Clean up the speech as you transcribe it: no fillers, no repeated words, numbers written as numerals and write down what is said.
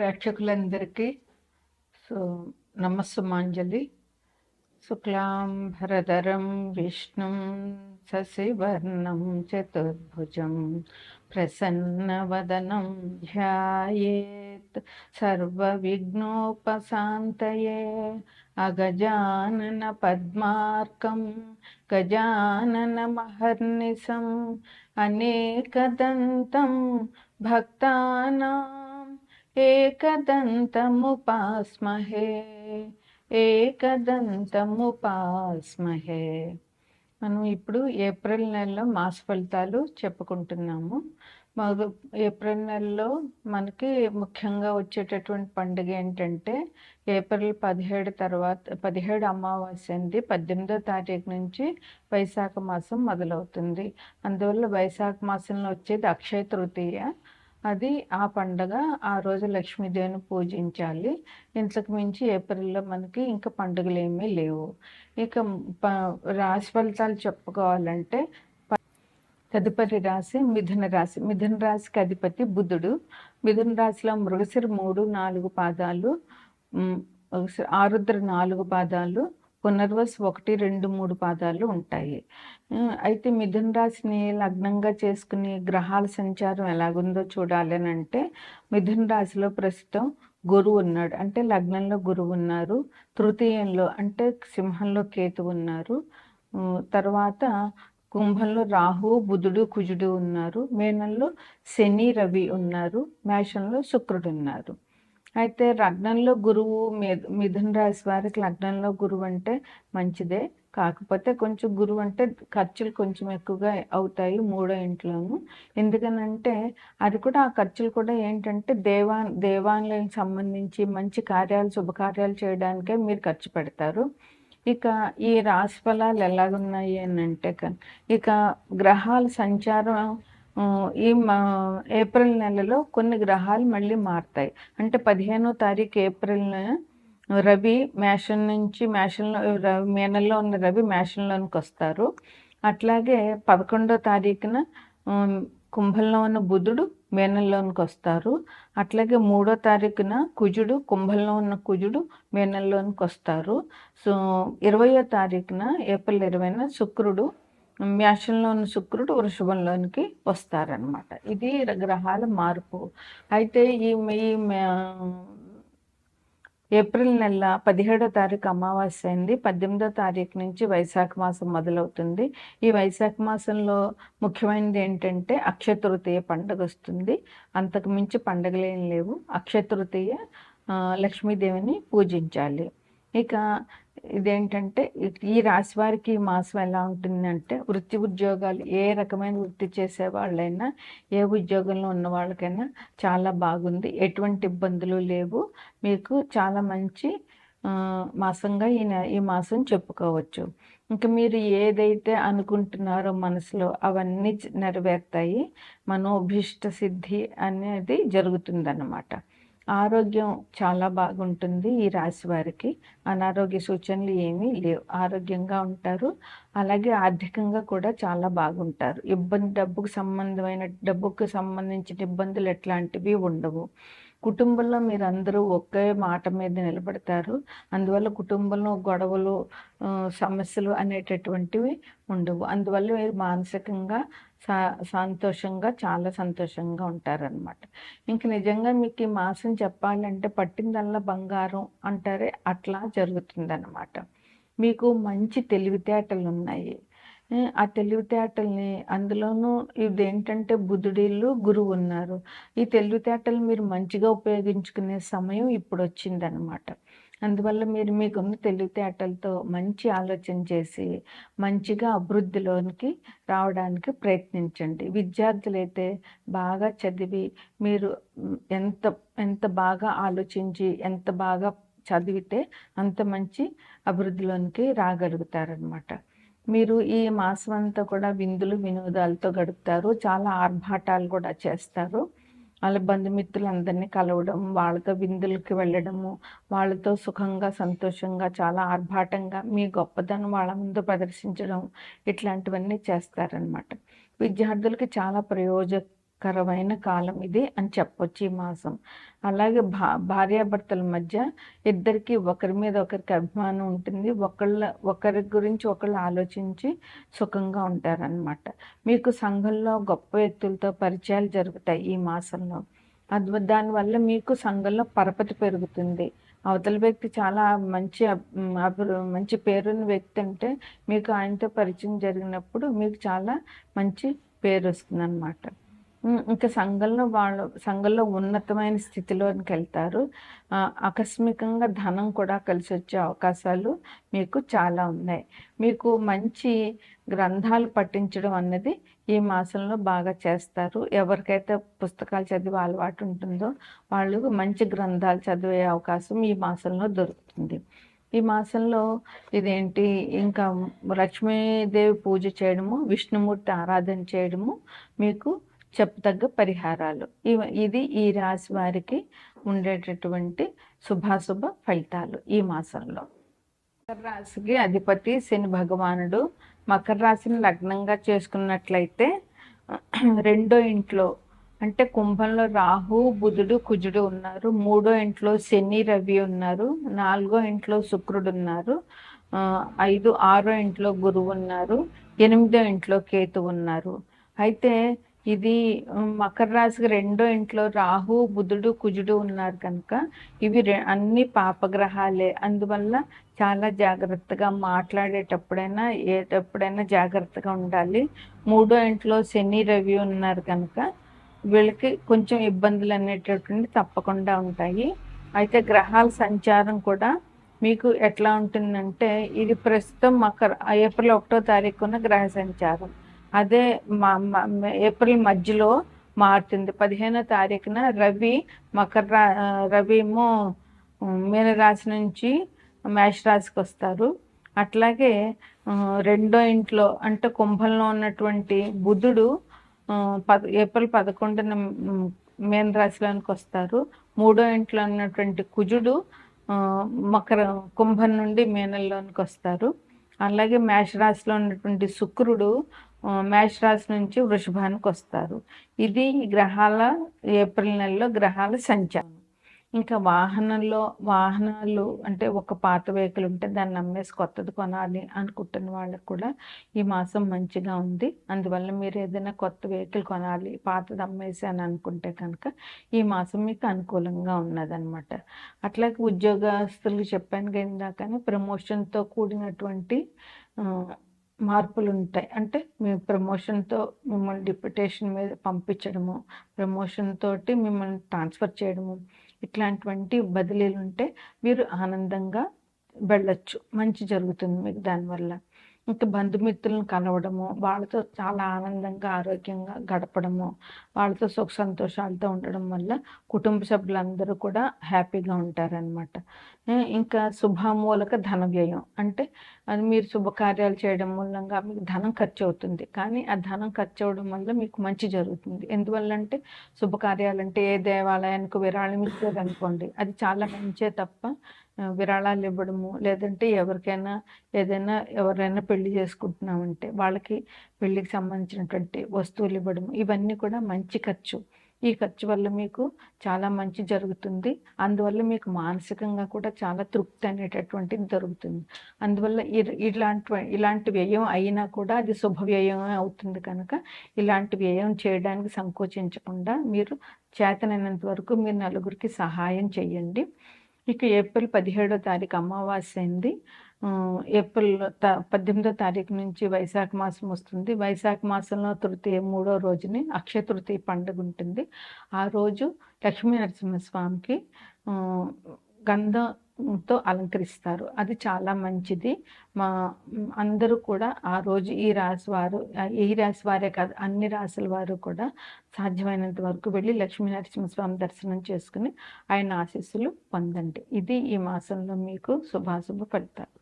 ప్రేక్షకులందరికీ సో నమస్సుమాంజలి. శుక్లాంబరధరం విష్ణుం శశివర్ణం చతుర్భుజం ప్రసన్నవదనం ధ్యాయేత్ సర్వవిఘ్నోపశాంతయే. అగజానన పద్మార్కం గజాననమహర్నిశం అనేకదంతం భక్తానాం ఏకదంతముపాస్మహే. ఏకదంతముపాస్మహే. మనం ఇప్పుడు ఏప్రిల్ నెలలో మాస ఫలితాలు చెప్పుకుంటున్నాము. ఏప్రిల్ నెలలో మనకి ముఖ్యంగా వచ్చేటటువంటి పండుగ ఏంటంటే ఏప్రిల్ 17 తర్వాత 17 అమావాస్య అంది. 18వ తారీఖు నుంచి వైశాఖ మాసం మొదలవుతుంది. అందువల్ల వైశాఖ మాసంలో వచ్చేది అక్షయ తృతీయ. అది ఆ పండగ. ఆ రోజు లక్ష్మీదేవిని పూజించాలి. ఇంతకు మించి ఏప్రిల్లో మనకి ఇంకా పండుగలు ఏమీ లేవు. ఇక రాశి ఫలితాలు చెప్పుకోవాలంటే తదుపరి రాశి మిథున రాశి. మిథున రాశికి అధిపతి బుధుడు. మిథున రాశిలో మృగశిర 3, 4 పాదాలు, ఆరుద్ర 4 పాదాలు, పునర్వసు 1, 2, 3 పాదాలు ఉంటాయి. అయితే మిథున రాశిని లగ్నంగా చేసుకుని గ్రహాల సంచారం ఎలాగుందో చూడాలి అని అంటే మిథున రాశిలో ప్రస్తుతం గురువు ఉన్నాడు. అంటే లగ్నంలో గురువు ఉన్నారు. తృతీయంలో అంటే సింహంలో కేతు ఉన్నారు. తర్వాత కుంభంలో రాహు, బుధుడు, కుజుడు ఉన్నారు. మీనంలో శని, రవి ఉన్నారు. మేషంలో శుక్రుడు ఉన్నారు. అయితే లగ్నంలో గురువు మిథున రాశి వారికి లగ్నంలో గురువు అంటే మంచిదే. కాకపోతే కొంచెం గురువు అంటే ఖర్చులు కొంచెం ఎక్కువగా అవుతాయి 3వ ఇంట్లోనూ. ఎందుకనంటే అది కూడా ఆ ఖర్చులు కూడా ఏంటంటే దేవాలయానికి సంబంధించి మంచి కార్యాలు, శుభకార్యాలు చేయడానికే మీరు ఖర్చు పెడతారు. ఇక ఈ రాశి ఫలాలు ఎలాగున్నాయి అని అంటే ఇక గ్రహాల సంచారం ఈ ఏప్రిల్ నెలలో కొన్ని గ్రహాలు మళ్ళీ మారుతాయి. అంటే 15వ తారీఖు ఏప్రిల్ రవి మేషం నుంచి మీనంలో ఉన్న రవి మేషంలోనికి వస్తారు. అట్లాగే 11వ తారీఖున కుంభంలో ఉన్న బుధుడు మీనంలోనికి వస్తారు. అట్లాగే 3వ తారీఖున కుజుడు, కుంభంలో ఉన్న కుజుడు మీనంలోనికి వస్తారు. సో 20వ తారీఖున ఏప్రిల్ 20న శుక్రుడు మేషంలో ఉన్న శుక్రుడు వృషభంలోనికి వస్తారనమాట. ఇది గ్రహాల మార్పు. అయితే ఈ ఏప్రిల్ నెల 17వ తారీఖు అమావాస్య అయింది. 18వ తారీఖు నుంచి వైశాఖ మాసం మొదలవుతుంది. ఈ వైశాఖ మాసంలో ముఖ్యమైనది ఏంటంటే అక్షయ తృతీయ పండుగ వస్తుంది. అంతకు మించి పండుగలు ఏం లేవు. అక్షయ తృతీయ లక్ష్మీదేవిని పూజించాలి. ఇక ఇదేంటంటే ఈ రాశి వారికి ఈ మాసం ఎలా ఉంటుందంటే వృత్తి ఉద్యోగాలు ఏ రకమైన వృత్తి చేసే వాళ్ళైనా ఏ ఉద్యోగంలో ఉన్న వాళ్ళకైనా చాలా బాగుంది. ఎటువంటి ఇబ్బందులు లేవు. మీకు చాలా మంచి మాసంగా ఈ మాసం చెప్పుకోవచ్చు. ఇంకా మీరు ఏదైతే అనుకుంటున్నారో మనసులో అవన్నీ నెరవేరుతాయి. మనోభీష్ట సిద్ధి అనేది జరుగుతుందన్నమాట. ఆరోగ్యం చాలా బాగుంటుంది. ఈ రాశి వారికి అనారోగ్య సూచనలు ఏమీ లేవు. ఆరోగ్యంగా ఉంటారు. అలాగే ఆర్థికంగా కూడా చాలా బాగుంటారు. డబ్బుకు సంబంధించిన ఇబ్బందులు ఎట్లాంటివి ఉండవు. కుటుంబంలో మీరందరూ ఒకే మాట మీద నిలబడతారు. అందువల్ల కుటుంబంలో గొడవలు, సమస్యలు అనేటటువంటివి ఉండవు. అందువల్ల మీరు మానసికంగా సంతోషంగా చాలా సంతోషంగా ఉంటారనమాట. ఇంక నిజంగా మీకు ఈ మాసం చెప్పాలంటే పట్టిందల్లా బంగారం అంటారే అట్లా జరుగుతుందన్నమాట. మీకు మంచి తెలివితేటలు ఉన్నాయి. ఆ తెలివితేటల్ని అందులోనూ ఇదేంటంటే బుధుడిల్లు గురువు ఉన్నారు. ఈ తెలివితేటలు మీరు మంచిగా ఉపయోగించుకునే సమయం ఇప్పుడు వచ్చిందనమాట. అందువల్ల మీరు మీకున్న తెలివితేటలతో మంచి ఆలోచన చేసి మంచిగా అభివృద్ధిలోనికి రావడానికి ప్రయత్నించండి. విద్యార్థులైతే బాగా చదివి మీరు ఎంత ఎంత బాగా ఆలోచించి ఎంత బాగా చదివితే అంత మంచి అభివృద్ధిలోనికి రాగలుగుతారనమాట. మీరు ఈ మాసం అంతా కూడా విందులు వినోదాలతో గడుపుతారు. చాలా ఆర్భాటాలు కూడా చేస్తారు. వాళ్ళ బంధుమిత్రులందరినీ కలవడం, వాళ్ళతో విందులకి వెళ్ళడము, వాళ్ళతో సుఖంగా సంతోషంగా చాలా ఆర్భాటంగా మీ గొప్పతనం వాళ్ళ ముందు ప్రదర్శించడం, ఇట్లాంటివన్నీ చేస్తారనమాట. విద్యార్థులకి చాలా కరమైన కాలం ఇది అని చెప్పొచ్చు ఈ మాసం. అలాగే భార్యాభర్తల మధ్య ఇద్దరికీ ఒకరి మీద ఒకరికి అభిమానం ఉంటుంది. ఒకరి గురించి ఒకళ్ళు ఆలోచించి సుఖంగా ఉంటారనమాట. మీకు సంఘంలో గొప్ప వ్యక్తులతో పరిచయాలు జరుగుతాయి ఈ మాసంలో. దానివల్ల మీకు సంఘంలో పరపతి పెరుగుతుంది. అవతల వ్యక్తి చాలా మంచి పేరున్న వ్యక్తి అంటే మీకు ఆయనతో పరిచయం జరిగినప్పుడు మీకు చాలా మంచి పేరొస్తుందనమాట. ఇంకా సంఘంలో ఉన్నతమైన స్థితిలోనికెళ్తారు. ఆకస్మికంగా ధనం కూడా కలిసొచ్చే అవకాశాలు మీకు చాలా ఉన్నాయి. మీకు మంచి గ్రంథాలు పఠించడం అన్నది ఈ మాసంలో బాగా చేస్తారు. ఎవరికైతే పుస్తకాలు చదివే అలవాటు ఉంటుందో వాళ్ళు మంచి గ్రంథాలు చదివే అవకాశం ఈ మాసంలో దొరుకుతుంది. ఈ మాసంలో ఇంకా లక్ష్మీదేవి పూజ చేయడము, విష్ణుమూర్తి ఆరాధన చేయడము మీకు చెప్పదగ్గ పరిహారాలు. ఇది ఈ రాశి వారికి ఉండేటటువంటి శుభాశుభ ఫలితాలు ఈ మాసంలో. మకర రాశికి అధిపతి శని భగవానుడు. మకర రాశిని లగ్నంగా చేసుకున్నట్లయితే 2వ ఇంట్లో అంటే కుంభంలో రాహు, బుధుడు, కుజుడు ఉన్నారు. 3వ ఇంట్లో శని, రవి ఉన్నారు. 4వ ఇంట్లో శుక్రుడు ఉన్నారు. 5, 6వ ఇంట్లో గురువు ఉన్నారు. 8వ ఇంట్లో కేతు ఉన్నారు. అయితే ఇది మకర రాశికి 2వ ఇంట్లో రాహు, బుధుడు, కుజుడు ఉన్నారు కనుక ఇవి అన్ని పాపగ్రహాలే. అందువల్ల చాలా జాగ్రత్తగా మాట్లాడేటప్పుడైనా ఎప్పుడైనా జాగ్రత్తగా ఉండాలి. 3వ ఇంట్లో శని, రవి ఉన్నారు కనుక వీళ్ళకి కొంచెం ఇబ్బందులు అనేటటువంటి తప్పకుండా ఉంటాయి. అయితే గ్రహాల సంచారం కూడా మీకు ఎట్లా ఉంటుందంటే ఇది ప్రస్తుతం ఏప్రిల్ 1వ తారీఖున గ్రహ సంచారం. అదే ఏప్రిల్ మధ్యలో మారుతుంది. 15వ తారీఖున రవి ఏమో మీనరాశి నుంచి మేషరాశికి వస్తారు. అట్లాగే 2వ ఇంట్లో అంటే కుంభంలో ఉన్నటువంటి బుధుడు ఏప్రిల్ 11న మీనరాశిలోనికి వస్తారు. 3వ ఇంట్లో ఉన్నటువంటి కుజుడు కుంభం నుండి మీనంలోనికి వస్తారు. అలాగే మేషరాశిలో ఉన్నటువంటి శుక్రుడు మేషరాశి నుంచి వృషభానికి వస్తారు. ఇది ఏప్రిల్ నెలలో గ్రహాల సంచారం. ఇంకా వాహనాలు అంటే ఒక పాత వెహికల్ ఉంటే దాన్ని అమ్మేసి కొత్తది కొనాలి అనుకుంటున్న వాళ్ళకి కూడా ఈ మాసం మంచిగా ఉంది. అందువల్ల మీరు ఏదైనా కొత్త వెహికల్ కొనాలి, పాతది అమ్మేసి అని అనుకుంటే కనుక ఈ మాసం మీకు అనుకూలంగా ఉన్నదన్నమాట. అట్లాగే ఉద్యోగస్తులు చెప్పాను ఇందాకనే ప్రమోషన్తో కూడినటువంటి మార్పులు ఉంటాయి. అంటే మీ ప్రమోషన్తో మిమ్మల్ని డిప్యుటేషన్ మీద పంపించడము, ప్రమోషన్ తోటి మిమ్మల్ని ట్రాన్స్ఫర్ చేయడము, ఇట్లాంటివంటి బదిలీలు ఉంటే మీరు ఆనందంగా వెళ్ళొచ్చు. మంచి జరుగుతుంది మీకు దానివల్ల. ఇంకా బంధుమిత్రులను కలవడము, వాళ్ళతో చాలా ఆనందంగా ఆరోగ్యంగా గడపడము, వాళ్ళతో సుఖ సంతోషాలతో ఉండడం వల్ల కుటుంబ సభ్యులందరూ కూడా హ్యాపీగా ఉంటారనమాట. ఇంకా శుభమూలక ధన వ్యయం అంటే అది మీరు శుభకార్యాలు చేయడం మూలంగా మీకు ధనం ఖర్చు అవుతుంది. కానీ ఆ ధనం ఖర్చు అవడం వల్ల మీకు మంచి జరుగుతుంది. ఎందువల్ల అంటే శుభకార్యాలంటే ఏ దేవాలయానికి విరాళం ఇచ్చారనుకోండి అది చాలా మంచే తప్ప విరాళాలు ఇవ్వడము, లేదంటే ఎవరైనా పెళ్లి చేసుకుంటున్నామంటే వాళ్ళకి పెళ్లికి సంబంధించినటువంటి వస్తువులు ఇవ్వడం, ఇవన్నీ కూడా మంచి ఖర్చు. ఈ ఖర్చు వల్ల మీకు చాలా మంచి జరుగుతుంది. అందువల్ల మీకు మానసికంగా కూడా చాలా తృప్తి అనేటటువంటిది దొరుకుతుంది. అందువల్ల ఇలాంటి వ్యయం అయినా కూడా అది శుభ వ్యయమే అవుతుంది కనుక ఇలాంటి వ్యయం చేయడానికి సంకోచించకుండా మీరు చేతనైనంత వరకు మీరు నలుగురికి సహాయం చేయండి. ఇక ఏప్రిల్ 17వ తారీఖు అమావాస్య అయింది. ఏప్రిల్ 18వ తారీఖు నుంచి వైశాఖ మాసం వస్తుంది. వైశాఖ మాసంలో తృతీయ 3వ రోజుని అక్షయ తృతీయ పండుగ ఉంటుంది. ఆ రోజు లక్ష్మీ నరసింహస్వామికి గంధంతో అలంకరిస్తారు. అది చాలా మంచిది. అందరూ కూడా ఆ రోజు ఈ రాశి వారే కాదు అన్ని రాశుల వారు కూడా సాధ్యమైనంత వరకు వెళ్ళి లక్ష్మీ నరసింహస్వామి దర్శనం చేసుకుని ఆయన ఆశీస్సులు పొందండి. ఇది ఈ మాసంలో మీకు శుభాశుభ ఫలితాలు.